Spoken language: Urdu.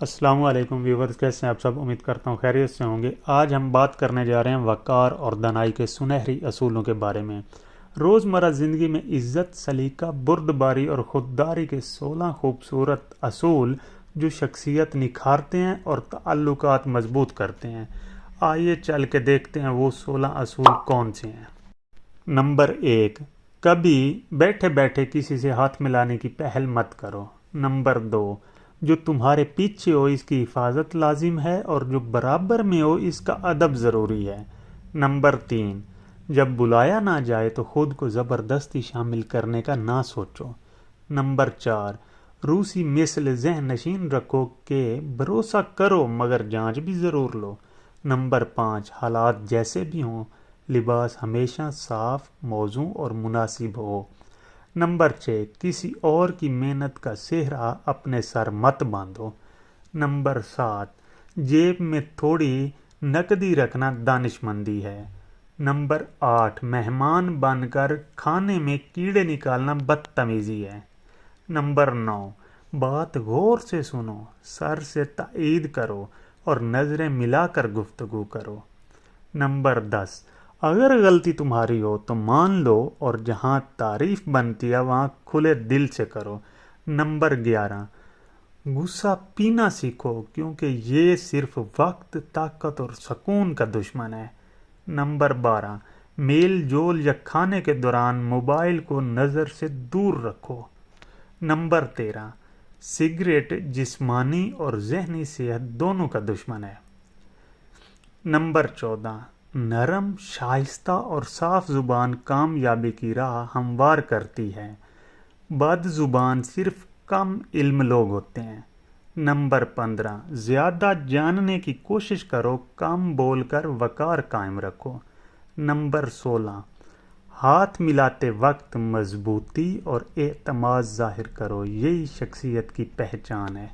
السلام علیکم ویورز، کیسے ہیں آپ سب؟ امید کرتا ہوں خیریت سے ہوں گے۔ آج ہم بات کرنے جا رہے ہیں وقار اور دانائی کے سنہری اصولوں کے بارے میں۔ روزمرہ زندگی میں عزت، سلیقہ، بردباری اور خودداری کے 16 خوبصورت اصول جو شخصیت نکھارتے ہیں اور تعلقات مضبوط کرتے ہیں۔ آئیے چل کے دیکھتے ہیں وہ 16 اصول کون سے ہیں۔ نمبر 1، کبھی بیٹھے بیٹھے کسی سے ہاتھ ملانے کی پہل مت کرو۔ نمبر 2، جو تمہارے پیچھے ہو اس کی حفاظت لازم ہے اور جو برابر میں ہو اس کا ادب ضروری ہے۔ نمبر 3، جب بلایا نہ جائے تو خود کو زبردستی شامل کرنے کا نہ سوچو۔ نمبر 4، روسی مثل ذہن نشین رکھو کہ بھروسہ کرو مگر جانچ بھی ضرور لو۔ نمبر 5، حالات جیسے بھی ہوں لباس ہمیشہ صاف، موزوں اور مناسب ہو۔ نمبر 6، کسی اور کی محنت کا سہرا اپنے سر مت باندھو۔ نمبر 7، جیب میں تھوڑی نقدی رکھنا دانش مندی ہے۔ نمبر 8، مہمان بن کر کھانے میں کیڑے نکالنا بدتمیزی ہے۔ نمبر 9، بات غور سے سنو، سر سے تائید کرو اور نظریں ملا کر گفتگو کرو۔ نمبر 10، اگر غلطی تمہاری ہو تو مان لو اور جہاں تعریف بنتی ہے وہاں کھلے دل سے کرو۔ نمبر 11، غصہ پینا سیکھو کیونکہ یہ صرف وقت، طاقت اور سکون کا دشمن ہے۔ نمبر 12، میل جول یا کھانے کے دوران موبائل کو نظر سے دور رکھو۔ نمبر 13، سگریٹ جسمانی اور ذہنی صحت دونوں کا دشمن ہے۔ نمبر 14، نرم، شائستہ اور صاف زبان کامیابی کی راہ ہموار کرتی ہے۔ بد زبان صرف کم علم لوگ ہوتے ہیں۔ نمبر 15، زیادہ جاننے کی کوشش کرو، کم بول کر وقار قائم رکھو۔ نمبر 16، ہاتھ ملاتے وقت مضبوطی اور اعتماد ظاہر کرو، یہی شخصیت کی پہچان ہے۔